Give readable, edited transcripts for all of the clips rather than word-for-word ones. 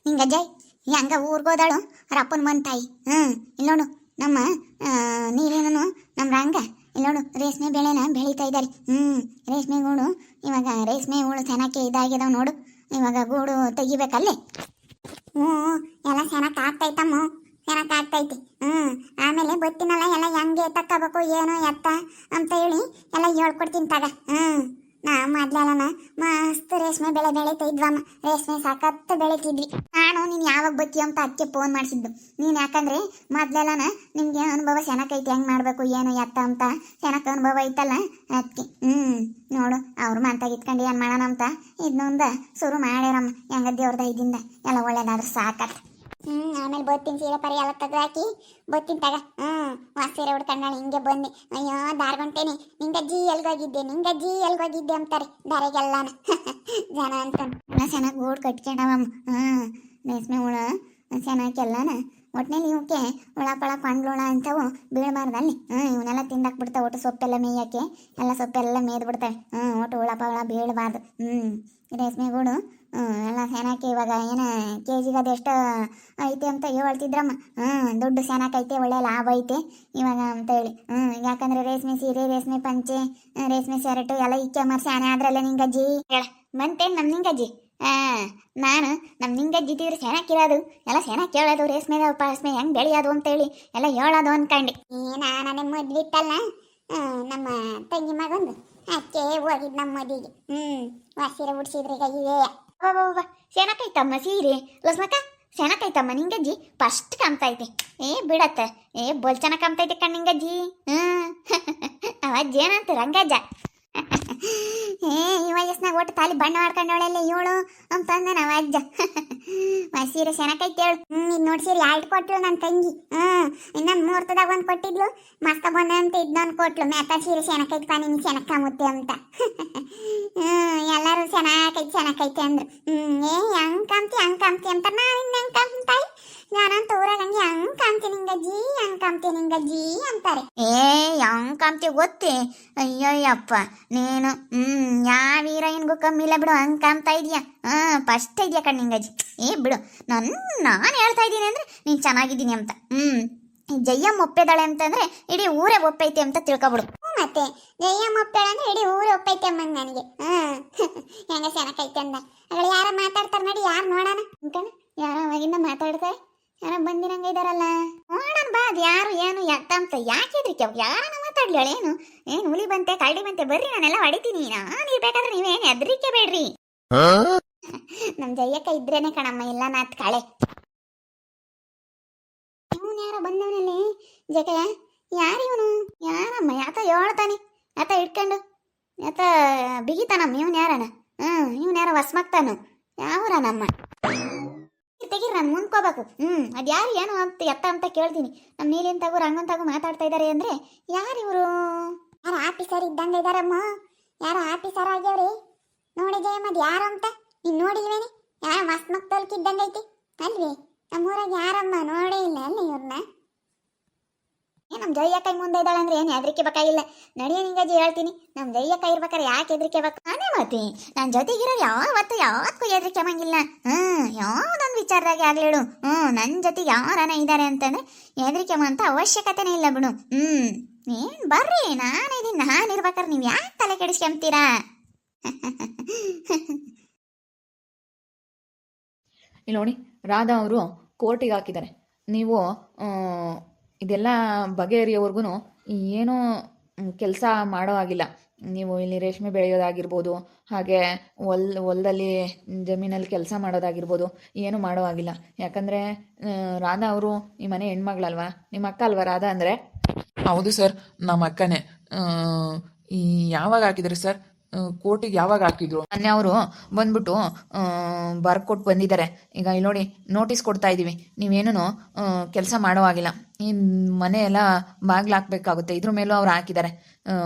ಹಿಂಗ ಅಜ್ಜಯ್ ಹೆಂಗ ಊರ್ಗೋದಾಳು ರಪ್ಪನ ಮನ್ ತಾಯಿ. ಇಲ್ಲೋಡು ನಮ್ಮ ನೀರೇನು ನಮ್ಮ ರಂಗ ಇಲ್ಲೋಡು ರೇಷ್ಮೆ ಬೆಳೆನ ಬೆಳೀತಾ ಇದ್ದಾರೆ. ರೇಷ್ಮೆ ಗೂಡು ಇವಾಗ ರೇಷ್ಮೆ ಹುಳು ಚೆನ್ನಾಗಿ ಇದಾಗಿದಾವ್ ನೋಡು. ಇವಾಗ ಗೂಡು ತೆಗಿಬೇಕಲ್ಲೇ. ಹ್ಞೂ ಎಲ್ಲ ಚೆನ್ನಾಗಿ ಆಗ್ತೈತಮ್ಮ, ಚೆನ್ನಾಗಿ ಆಗ್ತೈತಿ. ಆಮೇಲೆ ಗೊತ್ತಿನಲ್ಲ ಎಲ್ಲ ಹೆಂಗೆ ತಕ್ಕೋಬೇಕು ಏನು ಎತ್ತ ಅಂತ ಹೇಳಿ ಎಲ್ಲ ಹೇಳ್ಕೊಡ್ತೀನಿ ತಗ. ನಾ ಮೊದ್ಲೆಲ್ಲನ ಮಸ್ತ್ ರೇಷ್ಮೆ ಬೆಳೆ ಬೆಳೀತಾ ಇದ್ವಮ್ಮ. ರೇಷ್ಮೆ ಸಖತ್ ಬೆಳೀತಿದ್ವಿ. ನಾನು ನೀನು ಯಾವಾಗ ಬತ್ತಿ ಅಂತ ಅದಕ್ಕೆ ಫೋನ್ ಮಾಡಿಸಿದ್ದು. ನೀನು ಯಾಕಂದ್ರೆ ಮೊದ್ಲೆಲ್ಲನ ನಿಮ್ಗೆ ಅನುಭವ ಚೆನ್ನಾಗೈತಿ, ಹೆಂಗೆ ಮಾಡಬೇಕು ಏನು ಎತ್ತ ಅಂತ ಚೆನ್ನಾಗಿ ಅನುಭವ ಐತಲ್ಲ ಅದಕ್ಕೆ. ನೋಡು ಅವ್ರು ಮಂತಾಗ ಇಟ್ಕೊಂಡು ಏನು ಮಾಡೋಣ ಅಂತ ಇದನ್ನೊಂದು ಶುರು ಮಾಡ್ಯಾರಮ್ಮ. ಹೆಂಗ ದೇವ್ರದ ಇದರಿಂದ ಎಲ್ಲ ಒಳ್ಳೇದಾದ್ರೆ ಸಾಕತ್. ಆಮೇಲೆ ಬತ್ತೀನಿ ಸೀರೆ ಪರಿ ಎಲ್ಲ ತೆಗ್ದಾಕಿ ಬತ್ತೀನಿ ತಗ. ಸೀರೆ ಉಡ್ಕೊಂಡಾಳೆ ಹಿಂಗೆ ಬಂದು. ಅಯ್ಯೋ ದಾರ್ಗೊಂಟೇನಿ ನಿಂಗಜ್ಜಿ ಎಲ್ಗೋಗಿದ್ದೆ ನಿಂಗಜ್ಜಿ ಎಲ್ಗೋಗಿದ್ದೆ ಅಂತಾರೆ ದಾರೆಗೆಲ್ಲಾನ ಜನ ಅಂತ. ಚೆನ್ನಾಗಿ ಗೂಡು ಕಟ್ಕೊಂಡವಮ್ಮ. ರೇಷ್ಮೆ ಹುಳ ಚೆನ್ನಾಗಿ ಎಲ್ಲಾನ ಒಟ್ಟಿನಲ್ಲಿ ಇವಕ್ಕೆ ಹುಳ ಪಳ ಪಂಡ್ಲುಳ ಅಂತವು ಬೀಳಬಾರ್ದಲ್ಲಿ. ಇವನ್ನೆಲ್ಲ ತಿಂದಾಕ್ಬಿಡ್ತಾವೆ. ಒಟ್ಟು ಸೊಪ್ಪೆಲ್ಲ ಮೇಯಕ್ಕೆ ಎಲ್ಲ ಸೊಪ್ಪೆಲ್ಲ ಮೇಯ್ದು ಬಿಡ್ತಾವೆ. ಒಟ್ಟು ಹುಳ ಪಳ ಬೀಳಬಾರ್ದು. ರೇಷ್ಮೆ ಗೂಡು ಎಲ್ಲ ಚೆನ್ನಾಗಿ ಇವಾಗ ಏನು ಕೆ ಜಿಗೆ ಅದೆಷ್ಟು ಐತೆ ಅಂತ ಹೇಳ್ತಿದ್ರಮ್ಮ. ದುಡ್ಡು ಚೆನ್ನಾಗೈತೆ, ಒಳ್ಳೆ ಲಾಭ ಐತೆ ಇವಾಗ ಅಂತ ಹೇಳಿ. ಯಾಕಂದ್ರೆ ರೇಷ್ಮೆ ಸೀರೆ ರೇಷ್ಮೆ ಪಂಚೆ ರೇಷ್ಮೆ ಶರ್ಟು ಎಲ್ಲ ಇಕ್ಕೆ ಮರ್ಸಿ ಆನೆ ಆದ್ರಲ್ಲ ನಿಂಗಜ್ಜಿ ಹೇಳ ಬಂತೇನು ನಮ್ಮ ನಿಂಗಜ್ಜಿ. ನಾನು ನಮ್ಮ ನಿಂಗಜ್ಜಿ ಇದ್ದಿದ್ರೆ ಚೆನ್ನಾಗಿರೋದು ಎಲ್ಲ ಚೆನ್ನಾಗಿ ಕೇಳೋದು ರೇಷ್ಮೆ ಪಾಸ್ಮೆ ಹೆಂಗೆ ಬೆಳೆಯೋದು ಅಂತೇಳಿ ಎಲ್ಲ ಹೇಳೋದು ಅನ್ಕಂಡು. ನಾನೇ ಮದ್ವಿತ್ತಲ್ಲ ನಮ್ಮ ತಂಗಿ ಮಗಂದು ಅಕ್ಕೆ ಹೋಗಿದ್ದು ನಮ್ಮ ಮದಿಗೆ. ಸೀರೆ ಉಡ್ಸಿದ್ರೆ ಕೈಯೇ ಚೆನ್ನಾಗೈತಮ್ಮ ಸೀರೆ ಲಸ್ಮಕ್ಕ ಚೆನ್ನಾಗೈತಮ್ಮ ನಿಂಗಜ್ಜಿ ಫಸ್ಟ್ ಕಾಣ್ತೈತಿ. ಬಿಡತ್ತ ಬೋಲ್ ಚೆನ್ನಾಗಿ ಕಾಣ್ತೈತಿ ಕಣ್ಣಿಂಗಜ್ಜಿ. ಅವಜ್ಜಿ ಏನಂತ ರಂಗಜ್ಜ ಈ ವಯಸ್ಸಿನಾಗ ಒಟ್ಟು ತಾಲಿ ಬಣ್ಣ ಮಾಡ್ಕೊಂಡವಳೆಲ್ಲ ಇವಳು ಅಂತಂದ ನಾವ ಅಜ್ಜ. ಸೀರೆ ಚೆನ್ನಾಗೈತಿ ಹೇಳು. ಇದು ನೋಡಿ ಸೀರೆ ಎರಡು ಕೊಟ್ಲು ನನ್ನ ತಂಗಿ. ಇನ್ನೊಂದು ಮುಹೂರ್ತದಾಗ ಒಂದು ಕೊಟ್ಟಿದ್ಲು, ಮಸ್ತ ಬಂದ ಅಂತ ಇದನ್ನೊಂದು ಕೊಟ್ಲು. ಮೆತ್ತ ಸೀರೆ ಚೆನ್ನಾಗೈತಿ ಪಾ ನಿನ್ ಚೆನ್ನಾಗಿ ಕಾಮುತ್ತೆ ಅಂತ. ಎಲ್ಲರೂ ಚೆನ್ನಾಗೈತಿ ಅಂದ್ರು. ಹಂಗ್ ಕಾಮ್ತಿ ಅಂತ ನಾನು ಇನ್ನು ಹೆಂಗ್ ಕಾಮ್ತಾಯಿ ನಾನಂತ ಊರಾಗ ಹಂಗೆ ಹಂಗ್ ಕಾಮ್ತಿ ನಿಂಗಜ್ಜಿ ಅಂತಾರೆ. ಹಂಗ್ ಕಾಮ್ತಿ ಗೊತ್ತೇ? ಅಯ್ಯಯ್ಯಪ್ಪ ನೀನು ಯಾವ ಹೀರೋಯಿನ್ಗೂ ಕಮ್ಮಿ ಇಲ್ಲ ಬಿಡು. ಹಂಗ್ ಕಾಮ್ತಾ ಇದೀಯ. ಫಸ್ಟ್ ಇದೆಯಾ ಕಣ್ಣಿಂಗಜ್ಜಿ. ಬಿಡು ನಾನು ಹೇಳ್ತಾ ಇದ್ದೀನಿ ಅಂದ್ರೆ ನೀನ್ ಚೆನ್ನಾಗಿದ್ದೀನಿ ಅಂತ. ಜಯ್ಯಮ್ಮ ಒಪ್ಪೆದಾಳೆ ಅಂತಂದ್ರೆ ಇಡೀ ಊರೇ ಒಪ್ಪೈತೆ ಅಂತ ತಿಳ್ಕೊಬಿಡು. ಮತ್ತೆ ಜಯ್ಯಮ್ಮ ಒಪ್ಪೆದಾಳೆ ಅಂದ್ರೆ ಇಡೀ ಊರೇ ಒಪ್ಪೈತೆ ಅಮ್ಮಂಗ ನನಗೆ. ಹೆಂಗ ಚೆನ್ನಾಗೈತೆ ಅಂದ ಅಗಳು ಯಾರ ಮಾತಾಡ್ತಾರೆ ನೋಡಿ, ಯಾರು ನೋಡೋಣ ಅನ್ಕೊಂಡು ಯಾರೋ ಅವಾಗಿಂದ ಮಾತಾಡ್ತಾರೆ. ಯಾರೋ ಬಂದಿರಂಗ ಇದಾರಲ್ಲ, ನೋಡೋಣ ಬಾ. ಅದು ಯಾರು ಏನು ಎತ್ತ ಅಂತ ಯಾಕೆ ಹೆದ್ರಿಕೆ? ಯಾರನ್ನ ಮಾತಾಡ್ಲಿ ಏನು ಹುಲಿ ಬಂತೆ ಕರಡಿ ಬಂತೆ ಬರ್ರಿ ನಾನೆಲ್ಲ ಹೊಡಿತೀನಿ. ನಾನು ಇರ್ಬೇಕಾದ್ರೆ ನೀವೇನು ಹೆದ್ರಿಕೆ ಬೇಡ್ರಿ. ನಮ್ ಜಯ್ಯಕ್ಕ ಇದ್ರೇನೆ ಕಣಮ್ಮ, ಇಲ್ಲ ನಾತ್ ಕಳೆ. ಇವನು ಯಾರೋ ಬಂದವನಲ್ಲಿ ಜಗಯ ಯಾರು ಇವನು? ಯಾರಮ್ಮ ಯಾತ ಹೇಳ್ತಾನೆ ಯಾತ ಇಟ್ಕೊಂಡು ಯಾತ ಬಿಗಿತಾನಮ್ಮ. ಇವನು ಯಾರನ? ಇವನು ಯಾರೋ ಹೊಸ್ಮಕ್ತಾನು ಯಾವೂರ ನಮ್ಮ ತೆಗೀರಿ, ನಾನು ಮುಂದ್ಕೋಬೇಕು. ಅದು ಯಾರು ಏನು ಅಂತ ಎತ್ತ ಅಂತ ಕೇಳ್ತೀನಿ. ನಮ್ಮ ನೀಲಿನ ತಗೋ ರಂಗನ್ ತಗೋ ಮಾತಾಡ್ತಾ ಇದ್ದಾರೆ ಅಂದ್ರೆ ಯಾರು ಇವರು? ಯಾರು ಆಫೀಸರ್ ಇದ್ದಂಗೆ ಇದಾರಮ್ಮ. ಯಾರು ಆಫೀಸರ್ ಆಗ್ಯಾವ್ರಿ ನೋಡಿ ಜಯಮ್ಮದ್ ಯಾರು ಅಂತ ನೀನು ನೋಡಿದ್ವೇನೆ? ಯಾರು ಮಸ್ತ್ ಮಕ್ತಲ್ಕಿದ್ದಂಗೆ ಐತಿ ಅಲ್ವಿ? ನಮ್ಮೂರಾಗ ಯಾರಮ್ಮ ನೋಡೇ ಇಲ್ಲ ಅಲ್ಲಿ ಇವ್ರನ್ನ. ನಮ್ಮ ಜಯ್ಯ ಕೈ ಮುಂದೆ ಇದ್ದಾಳೆ ಅಂದ್ರೆ ಏನು ಹೆದರಿಕೆ ಬೇಕಾಗಿಲ್ಲ. ನಡೆಯ ನಿಂಗಜ್ಜಿ ಹೇಳ್ತೀನಿ, ನಮ್ಮ ಜಯ್ಯ ಕೈ ಇರ್ಬೇಕಾರೆ ಯಾಕೆ ಹೆದರಿಕೆ ಬೇಕು? ಅದೇ ಮಾತಿ ನನ್ನ ಜೊತೆಗಿರೋ ಯಾವತ್ತೂ ಹೆದರಿಕೆ ಆಗಂಗಿಲ್ಲ. ಯಾವುದೊಂದು ವಿಚಾರದಾಗೆ ಆಗ್ಲಿಡು. ನನ್ನ ಜೊತೆಗೆ ಯಾರನ ಇದ್ದಾರೆ ಅಂತಂದ್ರೆ ಹೆದರಿಕೆ ಅಂತ ಅವಶ್ಯಕತೆನೇ ಇಲ್ಲ ಬಿಡು. ಏನ್ ಬರ್ರಿ, ನಾನಿದ್ದೀನಿ. ನಾನು ಇರ್ಬೇಕಾರೆ ನೀವು ಯಾಕೆ ತಲೆ ಕೆಡಿಸ್ಕೊಂತೀರಾ? ಇಲ್ಲಿ ನೋಡಿ, ರಾಧಾ ಅವರು ಕೋರ್ಟಿಗೆ ಹಾಕಿದ್ದಾರೆ. ನೀವು ಇದೆಲ್ಲ ಬಗೆಹರಿಯೋವರೆಗೂ ಏನೂ ಕೆಲಸ ಮಾಡೋ ಆಗಿಲ್ಲ. ನೀವು ಇಲ್ಲಿ ರೇಷ್ಮೆ ಬೆಳೆಯೋದಾಗಿರ್ಬೋದು, ಹಾಗೆ ಹೊಲದಲ್ಲಿ ಜಮೀನಲ್ಲಿ ಕೆಲಸ ಮಾಡೋದಾಗಿರ್ಬೋದು, ಏನೂ ಮಾಡೋ ಆಗಿಲ್ಲ. ಯಾಕಂದರೆ ರಾಧಾ ಅವರು ಈ ಮನೆ ಹೆಣ್ಮಗಳಲ್ವಾ, ನಿಮ್ಮ ಅಕ್ಕ ಅಲ್ವಾ ರಾಧಾ ಅಂದರೆ? ಹೌದು ಸರ್, ನಮ್ಮ ಅಕ್ಕನೇ. ಯಾವಾಗ ಹಾಕಿದ್ರಿ ಸರ್? ಕೋರ್ಟಿಗೆ ಯಾವಾಗ ಹಾಕಿದ್ರು? ಮೊನ್ನೆ ಅವರು ಬಂದ್ಬಿಟ್ಟು ಬರ್ಕೊಟ್ಟು ಬಂದಿದ್ದಾರೆ. ಈಗ ಇಲ್ಲಿ ನೋಡಿ, ನೋಟಿಸ್ ಕೊಡ್ತಾ ಇದ್ದೀವಿ, ನೀವೇನೂ ಕೆಲಸ ಮಾಡೋ ಆಗಿಲ್ಲ. ಈ ಮನೆ ಎಲ್ಲ ಬಾಗ್ಲು ಹಾಕಬೇಕಾಗುತ್ತೆ. ಇದ್ರ ಮೇಲೂ ಅವ್ರು ಹಾಕಿದ್ದಾರೆ.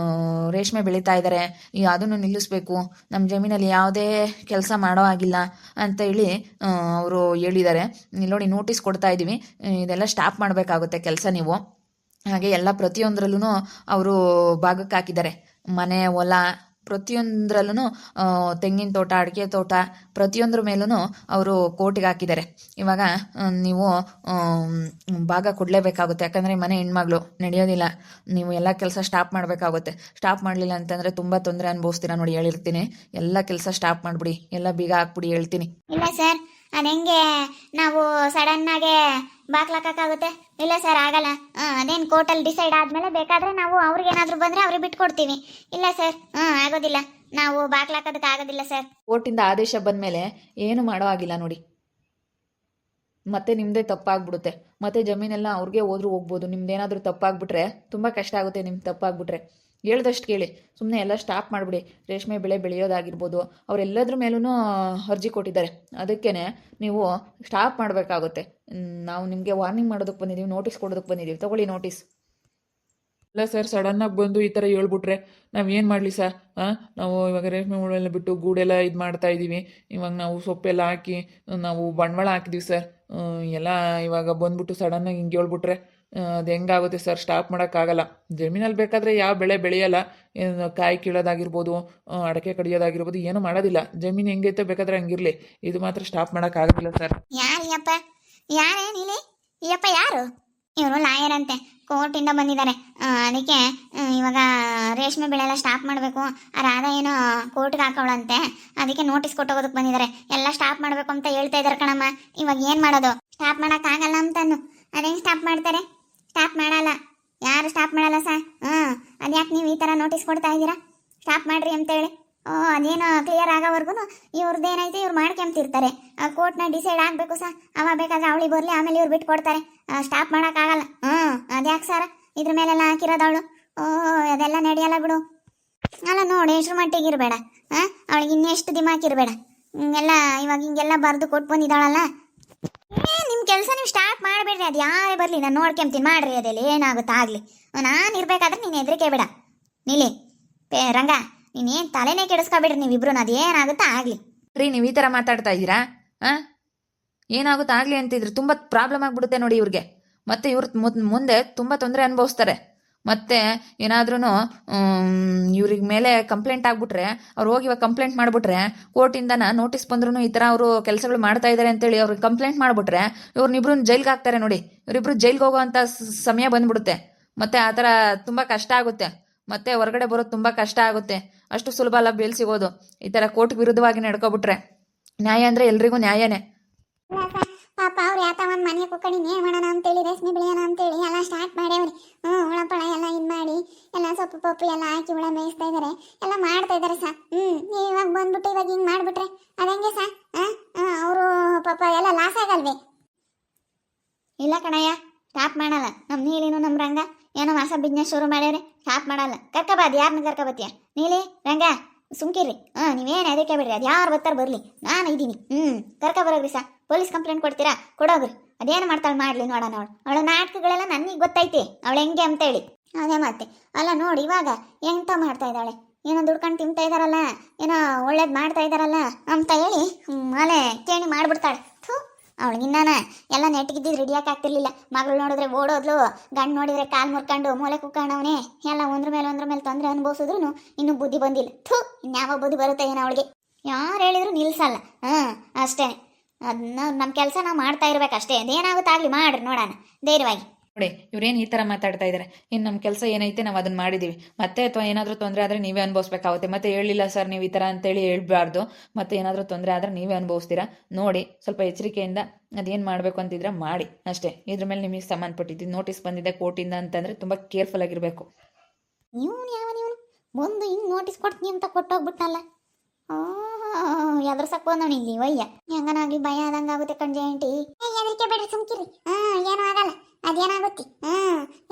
ರೇಷ್ಮೆ ಬೆಳೀತಾ ಇದ್ದಾರೆ, ಈಗ ಅದನ್ನು ನಿಲ್ಲಿಸ್ಬೇಕು, ನಮ್ಮ ಜಮೀನಲ್ಲಿ ಯಾವುದೇ ಕೆಲಸ ಮಾಡೋ ಆಗಿಲ್ಲ ಅಂತ ಹೇಳಿ ಅವರು ಹೇಳಿದ್ದಾರೆ. ಇಲ್ಲಿ ನೋಡಿ, ನೋಟಿಸ್ ಕೊಡ್ತಾ ಇದ್ದೀವಿ, ಇದೆಲ್ಲ ಸ್ಟಾಪ್ ಮಾಡಬೇಕಾಗುತ್ತೆ ಕೆಲಸ ನೀವು. ಹಾಗೆ ಎಲ್ಲ ಪ್ರತಿಯೊಂದರಲ್ಲೂ ಅವರು ಭಾಗಕ್ಕೆ ಹಾಕಿದ್ದಾರೆ. ಮನೆ ಹೊಲ ಪ್ರತಿಯೊಂದರಲ್ಲೂ ತೆಂಗಿನ ತೋಟ, ಅಡಿಕೆ ತೋಟ, ಪ್ರತಿಯೊಂದ್ರ ಮೇಲೂ ಅವರು ಕೋರ್ಟಿಗೆ ಹಾಕಿದ್ದಾರೆ. ಇವಾಗ ನೀವು ಭಾಗ ಕೊಡಲೇಬೇಕಾಗುತ್ತೆ, ಯಾಕಂದರೆ ಮನೆ ಹೆಣ್ಮಗಳು ನಡೆಯೋದಿಲ್ಲ. ನೀವು ಎಲ್ಲ ಕೆಲಸ ಸ್ಟಾಪ್ ಮಾಡಬೇಕಾಗುತ್ತೆ. ಸ್ಟಾಪ್ ಮಾಡಲಿಲ್ಲ ಅಂತಂದರೆ ತುಂಬ ತೊಂದರೆ ಅನುಭವಿಸ್ತೀರಾ ನೋಡಿ. ಹೇಳಿರ್ತೀನಿ, ಎಲ್ಲ ಕೆಲಸ ಸ್ಟಾಪ್ ಮಾಡಿಬಿಡಿ, ಎಲ್ಲ ಬೀಗ ಹಾಕ್ಬಿಡಿ ಹೇಳ್ತೀನಿ. ಇಲ್ಲ ಸರ್, ಅದು ಹೆಂಗೆ ನಾವು ಸಡನ್ನಾಗೆ ಬಾಕ್ಲಾಕಾಗುತ್ತೆ? ಇಲ್ಲ ಸರ್, ಆಗಲ್ಲ. ಅದೇನು ಕೋರ್ಟಲ್ಲಿ ಡಿಸೈಡ್ ಆದಮೇಲೆ ಬೇಕಾದರೆ ನಾವು ಅವ್ರಿಗೇನಾದರೂ ಬಂದರೆ ಅವ್ರಿಗೆ ಬಿಟ್ಕೊಡ್ತೀವಿ. ಇಲ್ಲ ಸರ್, ಆಗೋದಿಲ್ಲ, ನಾವು ಬಾಕ್ಲಾಕೋದಕ್ಕೆ ಆಗೋದಿಲ್ಲ ಸರ್. ಕೋರ್ಟಿಂದ ಆದೇಶ ಬಂದಮೇಲೆ ಏನು ಮಾಡೋ ಆಗಿಲ್ಲ ನೋಡಿ. ಮತ್ತೆ ನಿಮ್ಮದೇ ತಪ್ಪಾಗ್ಬಿಡುತ್ತೆ. ಮತ್ತೆ ಜಮೀನೆಲ್ಲ ಅವ್ರಿಗೆ ಹೋಗ್ಬೋದು. ನಿಮ್ದೇನಾದರೂ ತಪ್ಪಾಗ್ಬಿಟ್ರೆ ತುಂಬ ಕಷ್ಟ ಆಗುತ್ತೆ. ನಿಮ್ಗೆ ತಪ್ಪಾಗ್ಬಿಟ್ರೆ ಹೇಳ್ದಷ್ಟು ಕೇಳಿ, ಸುಮ್ಮನೆ ಎಲ್ಲ ಸ್ಟಾಪ್ ಮಾಡಿಬಿಡಿ. ರೇಷ್ಮೆ ಬೆಳೆ ಬೆಳೆಯೋದಾಗಿರ್ಬೋದು, ಅವರೆಲ್ಲದ್ರ ಮೇಲೂ ಅರ್ಜಿ ಕೊಟ್ಟಿದ್ದಾರೆ. ಅದಕ್ಕೇ ನೀವು ಸ್ಟಾಪ್ ಮಾಡಬೇಕಾಗುತ್ತೆ. ನಾವು ನಿಮಗೆ ವಾರ್ನಿಂಗ್ ಮಾಡೋದಕ್ಕೆ ಬಂದಿದ್ದೀವಿ, ನೋಟಿಸ್ ಕೊಡೋದಕ್ಕೆ ಬಂದಿದ್ದೀವಿ. ತಗೊಳ್ಳಿ ನೋಟಿಸ್. ಇಲ್ಲ ಸರ್, ಸಡನ್ನಾಗಿ ಬಂದು ಈ ಥರ ಹೇಳ್ಬಿಟ್ರೆ ನಾವೇನು ಮಾಡಲಿ ಸರ್? ನಾವು ಇವಾಗ ರೇಷ್ಮೆ ಹುಳೆಲ್ಲ ಬಿಟ್ಟು ಗೂಡೆಲ್ಲ ಇದು ಮಾಡ್ತಾ ಇದ್ದೀವಿ. ಇವಾಗ ನಾವು ಸೊಪ್ಪೆಲ್ಲ ಹಾಕಿ ನಾವು ಬಂಡವಾಳ ಹಾಕಿದ್ದೀವಿ ಸರ್. ಎಲ್ಲ ಇವಾಗ ಬಂದ್ಬಿಟ್ಟು ಸಡನ್ನಾಗಿ ಹಿಂಗೆ ಹೇಳ್ಬಿಟ್ರೆ ಅದು ಹೆಂಗಾಗುತ್ತೆ ಸರ್? ಸ್ಟಾಪ್ ಮಾಡೋಕ್ಕಾಗಲ್ಲ. ಜಮೀನಲ್ಲಿ ಬೇಕಾದರೆ ಯಾವ ಬೆಳೆ ಬೆಳೆಯಲ್ಲ, ಏನು ಕಾಯಿ ಕೀಳೋದಾಗಿರ್ಬೋದು, ಅಡಕೆ ಕಡಿಯೋದಾಗಿರ್ಬೋದು, ಏನೂ ಮಾಡೋದಿಲ್ಲ. ಜಮೀನು ಹೆಂಗೈತೆ ಬೇಕಾದ್ರೆ ಹಂಗಿರಲಿ. ಇದು ಮಾತ್ರ ಸ್ಟಾಪ್ ಮಾಡೋಕ್ಕಾಗೋದಿಲ್ಲ ಸರ್. ಯಾರಯ್ಯಪ್ಪ? ಯಾರೇನಿಲ್ಲ ಯಪ್ಪ? ಯಾರು ಇವರು? ಲಾಯರ್ ಅಂತೆ, ಕೋರ್ಟಿಂದ ಬಂದಿದ್ದಾರೆ. ಅದಕ್ಕೆ ಇವಾಗ ರೇಷ್ಮೆ ಬೆಳೆ ಎಲ್ಲ ಸ್ಟಾಪ್ ಮಾಡಬೇಕು. ಆ ರಾಧಾ ಏನೋ ಕೋರ್ಟ್ಗೆ ಹಾಕೋಳಂತೆ, ಅದಕ್ಕೆ ನೋಟಿಸ್ ಕೊಟ್ಟೋಗೋದಕ್ಕೆ ಬಂದಿದ್ದಾರೆ. ಎಲ್ಲ ಸ್ಟಾಪ್ ಮಾಡಬೇಕು ಅಂತ ಹೇಳ್ತಾ ಇದ್ದಾರೆ ಕಣಮ್ಮ. ಇವಾಗ ಏನು ಮಾಡೋದು? ಸ್ಟಾಪ್ ಮಾಡೋಕ್ಕಾಗಲ್ಲ ಅಂತಂದು ಅದೇನು ಸ್ಟಾಪ್ ಮಾಡ್ತಾರೆ? ಸ್ಟಾಪ್ ಮಾಡಲ್ಲ, ಯಾರು ಸ್ಟಾಪ್ ಮಾಡಲ್ಲ ಸರ್. ಅದ್ಯಾಕೆ ನೀವು ಈ ಥರ ನೋಟಿಸ್ ಕೊಡ್ತಾ ಇದ್ದೀರಾ? ಸ್ಟಾಪ್ ಮಾಡಿರಿ ಅಂತೇಳಿ. ಅದೇನೋ ಕ್ಲಿಯರ್ ಆಗೋವರೆಗೂ ಇವ್ರದ್ದೇನೈತೆ ಇವ್ರು ಮಾಡ್ಕೊಂತಿರ್ತಾರೆ. ಕೋರ್ಟ್ನ ಡಿಸೈಡ್ ಆಗಬೇಕು ಸರ್. ಅವಾಗ ಬೇಕಾದ್ರೆ ಅವಳಿಗೆ ಬರಲಿ, ಆಮೇಲೆ ಇವ್ರು ಬಿಟ್ಟು ಕೊಡ್ತಾರೆ. ಸ್ಟಾಪ್ ಮಾಡೋಕ್ಕಾಗಲ್ಲ. ಅದ್ಯಾಕೆ ಸರ್ ಇದ್ರ ಮೇಲೆಲ್ಲ ಹಾಕಿರೋದು ಅವಳು? ಅದೆಲ್ಲ ನಡೆಯಲ್ಲ ಬಿಡು. ಅಲ್ಲ ನೋಡಿ, ಎಷ್ಟು ಮಟ್ಟಿಗೆ ಇರಬೇಡ. ಅವಳಿಗೆ ಇನ್ನೆಷ್ಟು ದಿಮಾಕಿರಬೇಡ. ಹಿಂಗೆಲ್ಲ ಇವಾಗ ಹಿಂಗೆಲ್ಲ ಬರೆದು ಕೊಟ್ಟು ಬಂದಿದ್ದಾಳಲ್ಲ. ನಿಮ್ಮ ಕೆಲಸ ನೀವು ಸ್ಟಾರ್ಟ್ ಮಾಡಬೇಡ್ರಿ. ಅದು ಯಾರೇ ಬರಲಿ ನಾನು ನೋಡ್ಕೊಂತೀನಿ, ಮಾಡ್ರಿ. ಅದೆಲ್ಲ ಏನಾಗುತ್ತಾ ಆಗಲಿ. ನಾನು ಇರಬೇಕಾದ್ರೆ ನೀನು ಹೆದರಿಕೆ ಬೇಡ. ನಿಲ್ಲಿ ರಂಗ, ನೀನೇನು ತಲೆನೇ ಕೆಡಿಸ್ಕೊಬೇಡ್ರಿ ನೀವಿಬ್ರು. ಅದೇನಾಗುತ್ತಾ ಆಗಲಿ ರೀ. ನೀವು ಈ ಥರ ಮಾತಾಡ್ತಾ ಇದ್ದೀರಾ? ಏನಾಗುತ್ತಾ ಆಗಲಿ ಅಂತಿದ್ರೆ ತುಂಬ ಪ್ರಾಬ್ಲಮ್ ಆಗಿಬಿಡುತ್ತೆ ನೋಡಿ ಇವ್ರಿಗೆ. ಮತ್ತೆ ಇವ್ರು ಮುಂದೆ ತುಂಬ ತೊಂದರೆ ಅನುಭವಿಸ್ತಾರೆ. ಮತ್ತೆ ಏನಾದ್ರೂ ಇವ್ರಿಗೆ ಮೇಲೆ ಕಂಪ್ಲೇಂಟ್ ಆಗ್ಬಿಟ್ರೆ, ಅವ್ರು ಹೋಗಿ ಇವಾಗ ಕಂಪ್ಲೇಂಟ್ ಮಾಡಿಬಿಟ್ರೆ, ಕೋರ್ಟಿಂದನ ನೋಟಿಸ್ ಬಂದ್ರೂ ಈ ಥರ ಅವರು ಕೆಲಸಗಳು ಮಾಡ್ತಾ ಇದ್ದಾರೆ ಅಂತೇಳಿ ಅವ್ರಿಗೆ ಕಂಪ್ಲೇಂಟ್ ಮಾಡಿಬಿಟ್ರೆ, ಇವ್ರನ್ನಿಬ್ರು ಜೈಲ್ಗೆ ಹಾಕ್ತಾರೆ ನೋಡಿ. ಇವರಿಬ್ರು ಜೈಲ್ಗೆ ಹೋಗೋವಂಥ ಸಮಯ ಬಂದ್ಬಿಡುತ್ತೆ. ಮತ್ತೆ ಆ ಥರ ತುಂಬ ಕಷ್ಟ ಆಗುತ್ತೆ. ಮತ್ತೆ ಹೊರಗಡೆ ಬರೋದು ತುಂಬ ಕಷ್ಟ ಆಗುತ್ತೆ. ಅಷ್ಟು ಸುಲಭ ಅಲ್ಲ ಬೇಲ್ ಸಿಗೋದು. ಈ ಥರ ಕೋರ್ಟ್ ವಿರುದ್ಧವಾಗಿ ನಡ್ಕೊಬಿಟ್ರೆ. ನ್ಯಾಯ ಅಂದರೆ ಎಲ್ರಿಗೂ ನ್ಯಾಯನೇ. ಪಾಪ ಅವ್ರು ಯಾತ ಒಂದು ಮನೆ ಕುಕ್ಕಡಿ ಏನು ಮಾಡೋಣ ಅಂತೇಳಿ, ರೇಷ್ಮೆ ಬೆಳೆಯೋಣ ಅಂತೇಳಿ ಎಲ್ಲ ಸ್ಟಾರ್ಟ್ ಮಾಡ್ಯಾವ್ರಿ. ಹುಳಪಳ ಎಲ್ಲ ಇದು ಮಾಡಿ ಎಲ್ಲ ಸೊಪ್ಪು ಪಪ್ಪು ಎಲ್ಲ ಹಾಕಿ ಹುಳ ಮೇಯಿಸ್ತಾ ಇದ್ದಾರೆ, ಎಲ್ಲ ಮಾಡ್ತಾ ಇದ್ದಾರೆ ಸರ್. ನೀವು ಇವಾಗ ಬಂದ್ಬಿಟ್ಟು ಇವಾಗ ಹಿಂಗೆ ಮಾಡಿಬಿಟ್ರೆ ಅದು ಹೆಂಗೆ ಸರ್? ಅವರು ಪಾಪ ಎಲ್ಲ ಲಾಸ್ ಆಗಲ್ವೇ? ಇಲ್ಲ ಕಣಯ್ಯ, ಸ್ಟಾಪ್ ಮಾಡಲ್ಲ. ನಮ್ಮ ನೀಲಿನು ನಮ್ಮ ರಂಗ ಏನೋ ಹೊಸ ಬಿಸ್ನೆಸ್ ಶುರು ಮಾಡ್ಯಾವ್ರೆ, ಸ್ಟಾಪ್ ಮಾಡಲ್ಲ. ಕರ್ಕೊಬಾರ್ದು, ಯಾರನ್ನ ಕರ್ಕೊಬತ್ತೀಯ? ನೀಲಿ ರಂಗ ಸುಮ್ಕಿರ್ರಿ. ನೀವೇನು ಅದಕ್ಕೆ ಬಿಡ್ರಿ, ಅದು ಯಾರು ಬರ್ತಾರೆ ಬರಲಿ, ನಾನು ಇದ್ದೀನಿ. ಕರ್ಕೊಬರೋಗ್ರಿ ಸರ್. ಪೊಲೀಸ್ ಕಂಪ್ಲೇಂಟ್ ಕೊಡ್ತೀರಾ? ಕೊಡೋಗ್ರಿ. ಅದೇನು ಮಾಡ್ತಾಳೆ ಮಾಡಲಿ ನೋಡೋಣ. ಅವಳ ನಾಟಕಗಳೆಲ್ಲ ನನಗೆ ಗೊತ್ತೈತಿ, ಅವಳು ಹೆಂಗೆ ಅಂತೇಳಿ. ಅದೇ ಮತ್ತೆ ಅಲ್ಲ ನೋಡಿ, ಇವಾಗ ಎಂತ ಮಾಡ್ತಾ ಇದ್ದಾಳೆ, ಏನೋ ದುಡ್ಕೊಂಡು ತಿಂತಾ ಇದ್ದಾರಲ್ಲ, ಏನೋ ಒಳ್ಳೇದು ಮಾಡ್ತಾ ಇದ್ದಾರಲ್ಲ ಅಂತ ಹೇಳಿ ಮಲೆ ಕೇಣಿ ಮಾಡಿಬಿಡ್ತಾಳೆ. ಅವಳಿಗಿನ್ನ ಎಲ್ಲ ನೆಟ್ಟಿಗಿದ್ದು ರೆಡಿಯಾಗಿ ಆಗ್ತಿರ್ಲಿಲ್ಲ. ಮಗಳು ನೋಡಿದ್ರೆ ಓಡೋದ್ಲು, ಗಂಡು ನೋಡಿದ್ರೆ ಕಾಲು ಮುರ್ಕೊಂಡು ಮೂಲೆ ಕುಕ್ಕೊಂಡವನೇ. ಎಲ್ಲ ಒಂದ್ರ ಮೇಲೆ ತೊಂದರೆ ಅನುಭವಿಸಿದ್ರು ಇನ್ನೂ ಬುದ್ಧಿ ಬಂದಿಲ್ಲ. ಇನ್ಯಾವ ಬುದ್ಧಿ ಬರುತ್ತೆ ಏನೋ ಅವಳಿಗೆ. ಯಾರು ಹೇಳಿದ್ರು ನಿಲ್ಸಲ್ಲ. ಅಷ್ಟೇ, ಅದನ್ನ ನಮ್ಮ ಕೆಲಸ ನಾವು ಮಾಡ್ತಾ ಇರ್ಬೇಕಷ್ಟೇ. ಅದೇನಾಗುತ್ತಾಗಲಿ ಮಾಡ್ರಿ ನೋಡೋಣ ಧೈರ್ಯವಾಗಿ. ನೋಡಿ ಇವ್ರೇನು ಈ ಥರ ಮಾತಾಡ್ತಾ ಇದ್ದಾರೆ. ಇನ್ನು ನಮ್ಮ ಕೆಲಸ ಏನೈತೆ ನಾವು ಅದನ್ನು ಮಾಡಿದ್ದೀವಿ. ಮತ್ತೆ ಅಥವಾ ಏನಾದರೂ ತೊಂದರೆ ಆದರೆ ನೀವೇ ಅನುಭವಿಸ್ಬೇಕಾಗುತ್ತೆ. ಮತ್ತೆ ಹೇಳಿಲ್ಲ ಸರ್ ನೀವು ಈ ಥರ ಅಂತೇಳಿ ಹೇಳ್ಬಾರ್ದು. ಮತ್ತೆ ಏನಾದರೂ ತೊಂದರೆ ಆದರೆ ನೀವೇ ಅನುಭವಿಸ್ತೀರಾ. ನೋಡಿ ಸ್ವಲ್ಪ ಎಚ್ಚರಿಕೆಯಿಂದ ಅದೇನು ಮಾಡಬೇಕು ಅಂತಿದ್ರೆ ಮಾಡಿ ಅಷ್ಟೇ. ಇದ್ರ ಮೇಲೆ ನಿಮಗೆ ಸಂಬಂಧಪಟ್ಟಿದ್ದು ನೋಟಿಸ್ ಬಂದಿದೆ ಕೋರ್ಟಿಂದ ಅಂತಂದರೆ ತುಂಬ ಕೇರ್ಫುಲ್ ಆಗಿರಬೇಕು. ನೀವು ಒಂದು ಹಿಂಗೆ ನೋಟಿಸ್ ಕೊಡ್ತೀನಿ ಅಂತ ಕೊಟ್ಟೋಗ್ಬಿಟ್ಟಲ್ಲ. ಎದುರ್ಸಕ್ ಬಂದವನು ಇಲ್ಲಿ ವಯ್ಯ. ಹೆಂಗನಾಗ್ಲಿ ಭಯ ಆದಂಗೆ ಆಗುತ್ತೆ ಕಣ್ಜೆಂಟಿ. ಹೆದರಿಕೆ ಬೇಡ್ರಿ, ಸುಮ್ಕಿರಿ. ಏನೂ ಆಗಲ್ಲ. ಅದೇನಾಗುತ್ತೆ?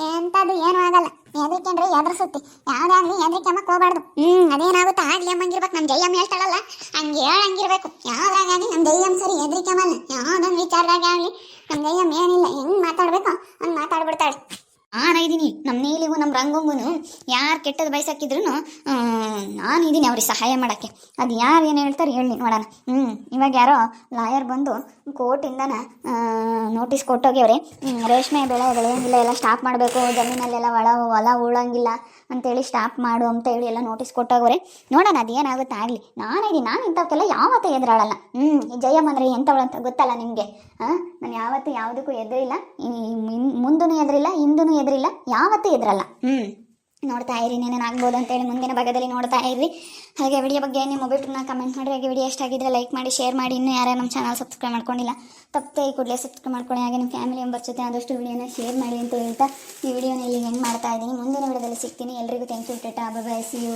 ಎಂಥದ್ದು ಏನೂ ಆಗಲ್ಲ. ಹೆದರಿಕೆಂಡ್ರೆ ಎದುರಿಸುತ್ತೆ. ಯಾವುದಾಗ್ಲಿ ಹೆದರಿಕೆ ಅಮ್ಮಕ್ಕೆ ಹೋಗ್ಬಾರ್ದು. ಅದೇನಾಗುತ್ತೆ ಆಗ್ಲಿ ಅಮ್ಮಂಗಿರ್ಬೇಕು. ನಮ್ಮ ಜಯಮ್ಮ ಹೇಳ್ತಾಳಲ್ಲ ಹಂಗೆ ಹೇಳಂಗಿರ್ಬೇಕು. ಯಾವ್ದಾಗಲಿ ನಮ್ಮ ಜಯಮ್ಮ ಸರಿ ಹೆದರಿಕೆ ಅಮ್ಮಲ್ಲ. ಯಾವುದೊಂದು ವಿಚಾರದಾಗ ಆಗಲಿ ನಮ್ಮ ಜಯಮ್ಮ ಏನಿಲ್ಲ, ಹೆಂಗೆ ಮಾತಾಡ್ಬೇಕು ಹಂಗೆ ಮಾತಾಡ್ಬಿಡ್ತಾಳೆ. ನಾನಿದ್ದೀನಿ, ನಮ್ಮ ನೀಲಿಗೂ ನಮ್ಮ ನಮ್ಮ ರಂಗಂಗೂ ಯಾರು ಕೆಟ್ಟದ್ದು ಬಯಸಾಕಿದ್ರು ನಾನು ಇದ್ದೀನಿ ಅವ್ರಿಗೆ ಸಹಾಯ ಮಾಡೋಕ್ಕೆ. ಅದು ಯಾರು ಏನು ಹೇಳ್ತಾರೆ ಹೇಳಿ ನೋಡೋಣ. ಇವಾಗ ಯಾರೋ ಲಾಯರ್ ಬಂದು ಕೋರ್ಟಿಂದನ ನೋಟಿಸ್ ಕೊಟ್ಟೋಗ್ಯವ್ರಿ. ರೇಷ್ಮೆ ಬೆಳೆಯೋಂಗಿಲ್ಲ, ಎಲ್ಲ ಸ್ಟಾಪ್ ಮಾಡಬೇಕು, ಜಮೀನಲ್ಲೆಲ್ಲ ಹೊಲ ಉಳಂಗಿಲ್ಲ ಅಂತೇಳಿ ಸ್ಟಾಪ್ ಮಾಡು ಅಂತ ಹೇಳಿ ಎಲ್ಲ ನೋಟಿಸ್ ಕೊಟ್ಟೋಗ್ರೆ. ನೋಡೋಣ ಅದು ಏನಾಗುತ್ತೆ ಆಗಲಿ. ನಾನು ಇಂಥವಕ್ಕೆಲ್ಲ ಯಾವತ್ತೂ ಎದುರಾಡಲ್ಲ. ಈ ಜಯಮ್ಮ ಅಂದರೆ ಎಂಥವಳು ಅಂತ ಗೊತ್ತಲ್ಲ ನಿಮಗೆ. ನಾನು ಯಾವತ್ತೂ ಯಾವುದಕ್ಕೂ ಎದುರಿಲ್ಲ, ಮುಂದೂ ಎದುರಿಲ್ಲ, ಹಿಂದೂ ಎದುರಿಲ್ಲ, ಯಾವತ್ತೂ ಎದುರಲ್ಲ. ನೋಡ್ತಾ ಇರಿ, ಏನೇನು ಆಗ್ಬೋದು ಅಂತೇಳಿ ಮುಂದಿನ ಭಾಗದಲ್ಲಿ ನೋಡ್ತಾ ಇರಿ. ಹಾಗೆ ವಿಡಿಯೋ ಬಗ್ಗೆ ನಿಮ್ಮ ಒಬ್ಬರನ್ನ ಕಮೆಂಟ್ ಮಾಡಿ. ಹಾಗೆ ವಿಡಿಯೋ ಎಷ್ಟಾಗಿದ್ದರೆ ಲೈಕ್ ಮಾಡಿ, ಶೇರ್ ಮಾಡಿ. ಇನ್ನೂ ಯಾರು ನಮ್ಮ ಚಾನಲ್ ಸಬ್ಸ್ಕ್ರೈಬ್ ಮಾಡ್ಕೊಂಡಿಲ್ಲ ತಪ್ಪದೆ ಈ ಕೂಡಲೇ ಸಬ್ಸ್ಕ್ರೈಬ್ ಮಾಡ್ಕೊಳ್ಳಿ. ಹಾಗೆ ನಿಮ್ಮ ಫ್ಯಾಮಿಲಿ ಮೆಂಬರ್ಸ್ ಜೊತೆ ಆದಷ್ಟು ವಿಡಿಯೋನ ಶೇರ್ ಮಾಡಿ ಅಂತ ಹೇಳ್ತಾ ಈ ವಿಡಿಯೋನ ಇಲ್ಲಿ ಹೆಂಗೆ ಮಾಡ್ತಾ ಇದ್ದೀನಿ. ಮುಂದಿನ ವಿಡಿಯೋದಲ್ಲಿ ಸಿಗ್ತೀನಿ. ಎಲ್ರಿಗೂ thank you. Tata, bye bye, see you.